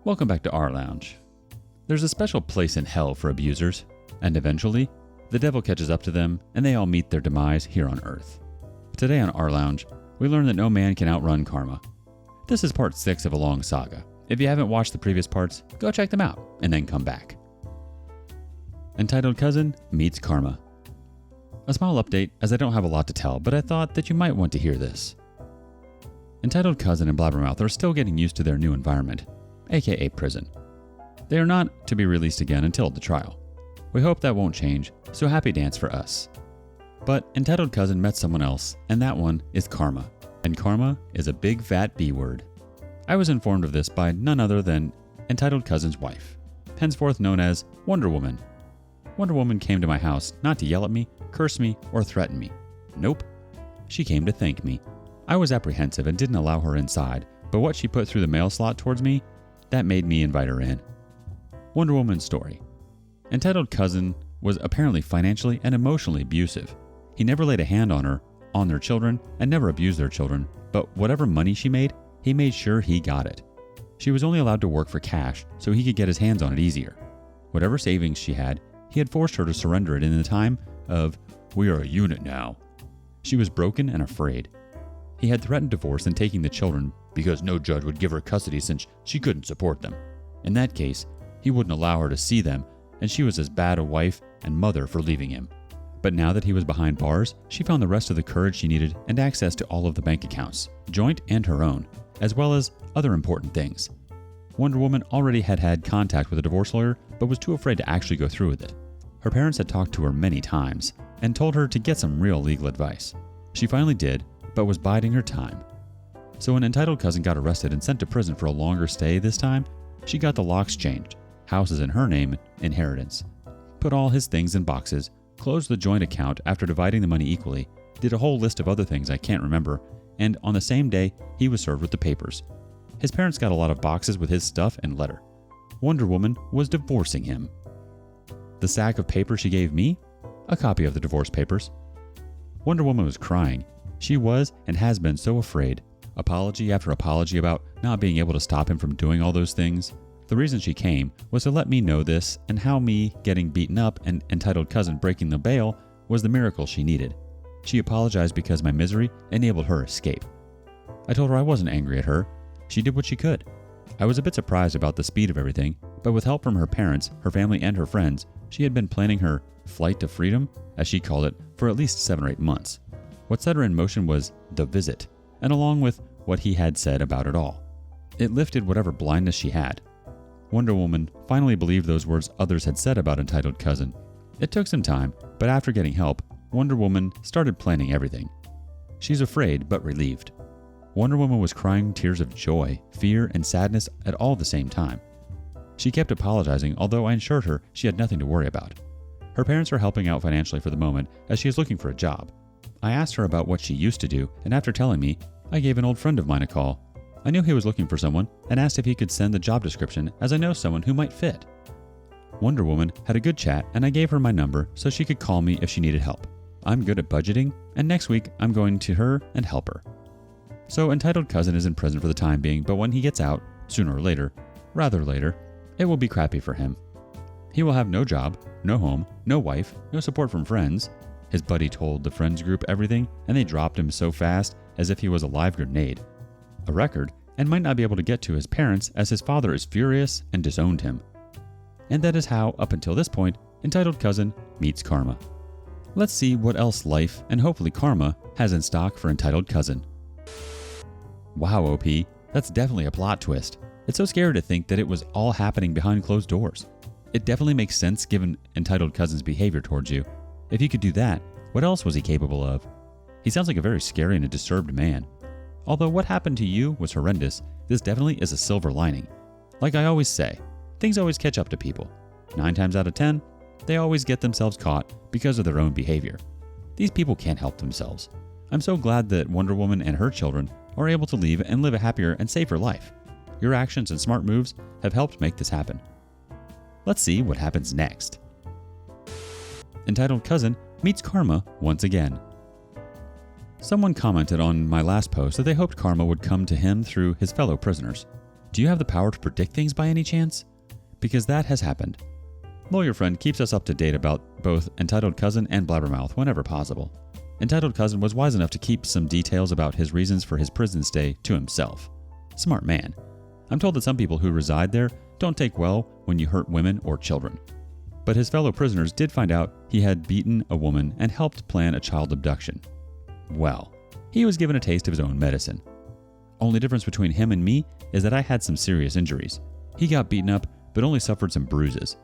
Welcome back to rLounge. There's a special place in hell for abusers, and eventually, the devil catches up to them and they all meet their demise here on Earth. Today on rLounge, we learn that no man can outrun karma. This is part 6 of a long saga. If you haven't watched the previous parts, go check them out and then come back. Entitled Cousin meets Karma. A small update, as I don't have a lot to tell, but I thought that you might want to hear this. Entitled Cousin and Blabbermouth are still getting used to their new environment, aka prison. They are not to be released again until the trial. We hope that won't change, so happy dance for us. But Entitled Cousin met someone else, and that one is Karma. And Karma is a big fat B word. I was informed of this by none other than Entitled Cousin's wife, henceforth known as Wonder Woman. Wonder Woman came to my house not to yell at me, curse me, or threaten me. Nope. She came to thank me. I was apprehensive and didn't allow her inside, but what she put through the mail slot towards me, that made me invite her in. Wonder Woman's story. Entitled Cousin was apparently financially and emotionally abusive. He never laid a hand on her, on their children, and never abused their children, but whatever money she made, he made sure he got it. She was only allowed to work for cash so he could get his hands on it easier. Whatever savings she had, he had forced her to surrender it in the time of, "We are a unit now." She was broken and afraid. He had threatened divorce and taking the children because no judge would give her custody since she couldn't support them. In that case, he wouldn't allow her to see them, and she was as bad a wife and mother for leaving him. But now that he was behind bars, she found the rest of the courage she needed and access to all of the bank accounts, joint and her own, as well as other important things. Wonder Woman already had contact with a divorce lawyer, but was too afraid to actually go through with it. Her parents had talked to her many times and told her to get some real legal advice. She finally did, but was biding her time. So when Entitled Cousin got arrested and sent to prison for a longer stay this time, she got the locks changed, houses in her name, inheritance, put all his things in boxes, closed the joint account after dividing the money equally, did a whole list of other things I can't remember, and on the same day, he was served with the papers. His parents got a lot of boxes with his stuff and letter. Wonder Woman was divorcing him. The sack of paper she gave me? A copy of the divorce papers. Wonder Woman was crying. She was and has been so afraid. Apology after apology about not being able to stop him from doing all those things. The reason she came was to let me know this and how me getting beaten up and Entitled Cousin breaking the bail was the miracle she needed. She apologized because my misery enabled her escape. I told her I wasn't angry at her. She did what she could. I was a bit surprised about the speed of everything, but with help from her parents, her family, and her friends, she had been planning her flight to freedom, as she called it, for at least 7 or 8 months. What set her in motion was the visit, and along with what he had said about it all. It lifted whatever blindness she had. Wonder Woman finally believed those words others had said about Entitled Cousin. It took some time, but after getting help, Wonder Woman started planning everything. She's afraid, but relieved. Wonder Woman was crying tears of joy, fear, and sadness at all the same time. She kept apologizing, although I assured her she had nothing to worry about. Her parents are helping out financially for the moment as she is looking for a job. I asked her about what she used to do, and after telling me, I gave an old friend of mine a call. I knew he was looking for someone and asked if he could send the job description as I know someone who might fit. Wonder Woman had a good chat and I gave her my number so she could call me if she needed help. I'm good at budgeting, and next week I'm going to her and help her. So Entitled Cousin is in prison for the time being, but when he gets out, sooner or later, rather later, it will be crappy for him. He will have no job, no home, no wife, no support from friends. His buddy told the friends group everything, and they dropped him so fast as if he was a live grenade. A record, and might not be able to get to his parents as his father is furious and disowned him. And that is how, up until this point, Entitled Cousin meets Karma. Let's see what else life, and hopefully Karma, has in stock for Entitled Cousin. Wow, OP, that's definitely a plot twist. It's so scary to think that it was all happening behind closed doors. It definitely makes sense given Entitled Cousin's behavior towards you. If he could do that, what else was he capable of? He sounds like a very scary and a disturbed man. Although what happened to you was horrendous, this definitely is a silver lining. Like I always say, things always catch up to people. 9 times out of 10, they always get themselves caught because of their own behavior. These people can't help themselves. I'm so glad that Wonder Woman and her children are able to leave and live a happier and safer life. Your actions and smart moves have helped make this happen. Let's see what happens next. Entitled Cousin meets Karma once again. Someone commented on my last post that they hoped Karma would come to him through his fellow prisoners. Do you have the power to predict things by any chance? Because that has happened. Lawyer Friend keeps us up to date about both Entitled Cousin and Blabbermouth whenever possible. Entitled Cousin was wise enough to keep some details about his reasons for his prison stay to himself. Smart man. I'm told that some people who reside there don't take well when you hurt women or children. But his fellow prisoners did find out he had beaten a woman and helped plan a child abduction. Well, he was given a taste of his own medicine. Only difference between him and me is that I had some serious injuries. He got beaten up, but only suffered some bruises.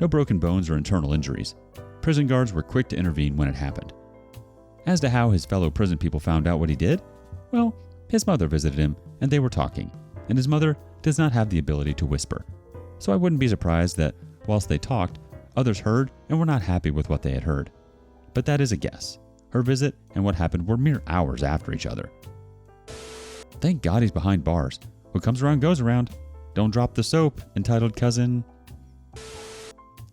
No broken bones or internal injuries. Prison guards were quick to intervene when it happened. As to how his fellow prison people found out what he did, well, his mother visited him and they were talking, and his mother does not have the ability to whisper. So I wouldn't be surprised that whilst they talked, others heard and were not happy with what they had heard. But that is a guess. Her visit and what happened were mere hours after each other. Thank God he's behind bars. What comes around goes around. Don't drop the soap, Entitled Cousin.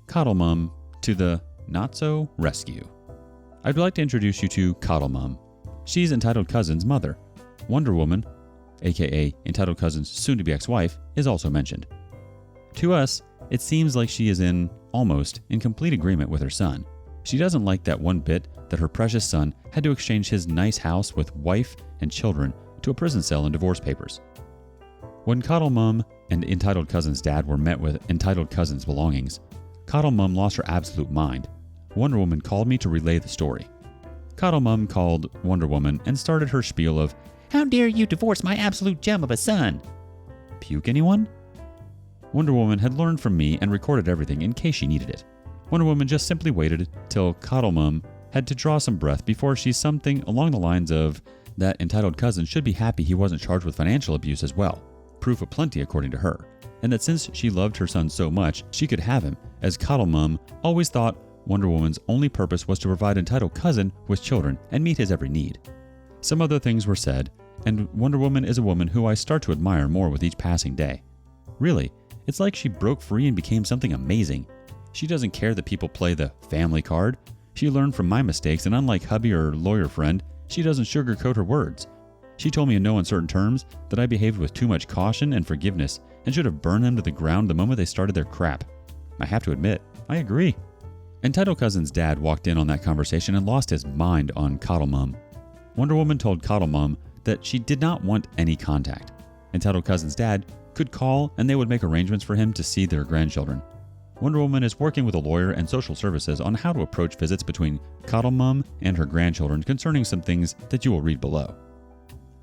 Coddle Mum to the not-so rescue. I'd like to introduce you to Coddle Mum. She's Entitled Cousin's mother. Wonder Woman, aka Entitled Cousin's soon-to-be ex-wife, is also mentioned. To us, it seems like she is almost in complete agreement with her son. She doesn't like that one bit that her precious son had to exchange his nice house with wife and children to a prison cell and divorce papers. When Coddle Mum and Entitled Cousin's dad were met with Entitled Cousin's belongings, Coddle Mum lost her absolute mind. Wonder Woman called me to relay the story. Coddle Mum called Wonder Woman and started her spiel of, "How dare you divorce my absolute gem of a son?" Puke anyone? Wonder Woman had learned from me and recorded everything in case she needed it. Wonder Woman just simply waited till Coddle Mum had to draw some breath before she something along the lines of that Entitled Cousin should be happy he wasn't charged with financial abuse as well. Proof aplenty according to her. And that since she loved her son so much, she could have him, as Coddle Mum always thought Wonder Woman's only purpose was to provide Entitled Cousin with children and meet his every need. Some other things were said, and Wonder Woman is a woman who I start to admire more with each passing day. Really, it's like she broke free and became something amazing. She doesn't care that people play the family card. She learned from my mistakes, and unlike hubby or lawyer friend, she doesn't sugarcoat her words. She told me in no uncertain terms that I behaved with too much caution and forgiveness and should have burned them to the ground the moment they started their crap. I have to admit, I agree. Entitled Cousin's dad walked in on that conversation and lost his mind on Coddle Mum. Wonder Woman told Coddle Mum that she did not want any contact. Entitled Cousin's dad could call and they would make arrangements for him to see their grandchildren. Wonder Woman is working with a lawyer and social services on how to approach visits between Coddle Mum and her grandchildren concerning some things that you will read below.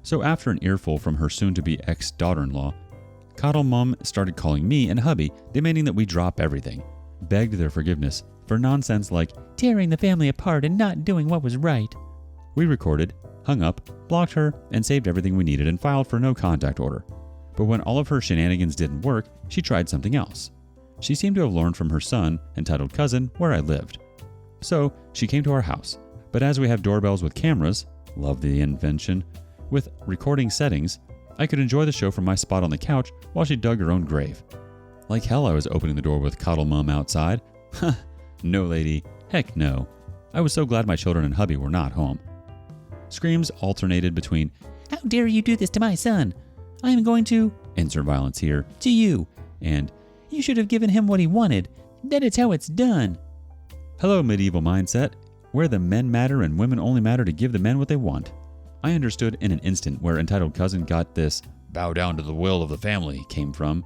So after an earful from her soon-to-be ex-daughter-in-law, Coddle Mum started calling me and hubby, demanding that we drop everything, begged their forgiveness for nonsense like tearing the family apart and not doing what was right. We recorded, hung up, blocked her, and saved everything we needed and filed for no contact order. But when all of her shenanigans didn't work, she tried something else. She seemed to have learned from her son, Entitled Cousin, where I lived. So she came to our house, but as we have doorbells with cameras, love the invention, with recording settings, I could enjoy the show from my spot on the couch while she dug her own grave. Like hell I was opening the door with Coddle Mum outside. No lady, heck no. I was so glad my children and hubby were not home. Screams alternated between, "How dare you do this to my son? I am going to," insert violence here, "to you," and "You should have given him what he wanted. That is how it's done." Hello, medieval mindset, where the men matter and women only matter to give the men what they want. I understood in an instant where Entitled Cousin got this "bow down to the will of the family" came from.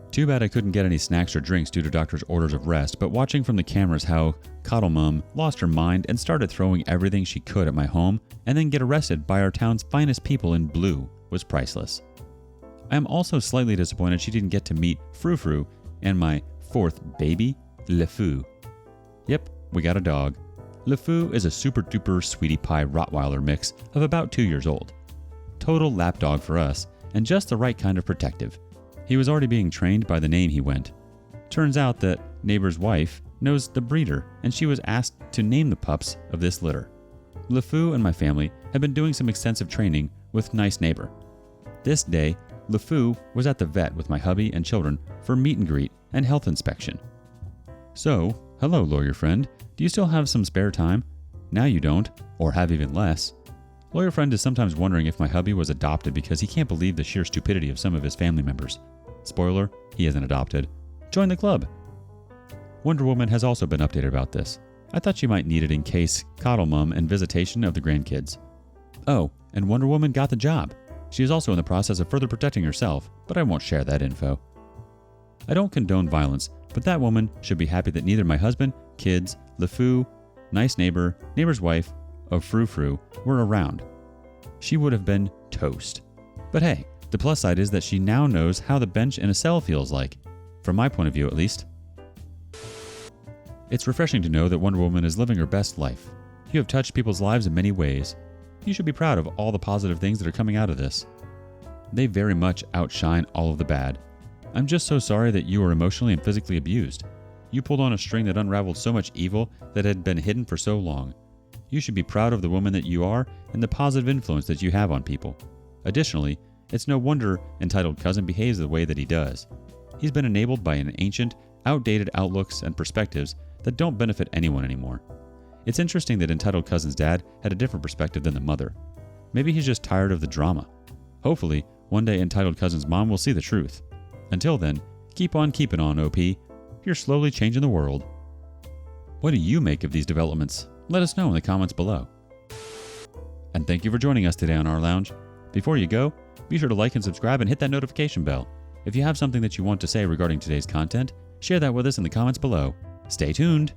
Too bad I couldn't get any snacks or drinks due to doctor's orders of rest, but watching from the cameras how Coddle Mum lost her mind and started throwing everything she could at my home and then get arrested by our town's finest people in blue was priceless. I am also slightly disappointed she didn't get to meet Frou Frou and my fourth baby, Le Fou. Yep, we got a dog. Le Fou is a super duper sweetie pie Rottweiler mix of about 2 years old. Total lapdog for us, and just the right kind of protective. He was already being trained by the name he went. Turns out that neighbor's wife knows the breeder, and she was asked to name the pups of this litter. Le Fou and my family had been doing some extensive training with Nice Neighbor. This day, Le Fou was at the vet with my hubby and children for meet and greet and health inspection. So, hello lawyer friend, do you still have some spare time? Now you don't, or have even less. Lawyer friend is sometimes wondering if my hubby was adopted because he can't believe the sheer stupidity of some of his family members. Spoiler, he isn't adopted. Join the club. Wonder Woman has also been updated about this. I thought she might need it in case coddle mom and visitation of the grandkids. Oh, and Wonder Woman got the job. She is also in the process of further protecting herself, but I won't share that info. I don't condone violence, but that woman should be happy that neither my husband, kids, LeFou, nice neighbor, neighbor's wife, or Frou-Frou were around. She would have been toast. But hey, the plus side is that she now knows how the bench in a cell feels like. From my point of view, at least. It's refreshing to know that Wonder Woman is living her best life. You have touched people's lives in many ways. You should be proud of all the positive things that are coming out of this. They very much outshine all of the bad. I'm just so sorry that you were emotionally and physically abused. You pulled on a string that unraveled so much evil that had been hidden for so long. You should be proud of the woman that you are and the positive influence that you have on people. Additionally, it's no wonder entitled cousin behaves the way that he does. He's been enabled by an ancient, outdated outlooks and perspectives that don't benefit anyone anymore. It's interesting that entitled cousin's dad had a different perspective than the mother. Maybe he's just tired of the drama. Hopefully, one day entitled cousin's mom will see the truth. Until then, keep on keeping on, OP. You're slowly changing the world. What do you make of these developments? Let us know in the comments below. And thank you for joining us today on rLounge. Before you go, be sure to like and subscribe and hit that notification bell. If you have something that you want to say regarding today's content, share that with us in the comments below. Stay tuned.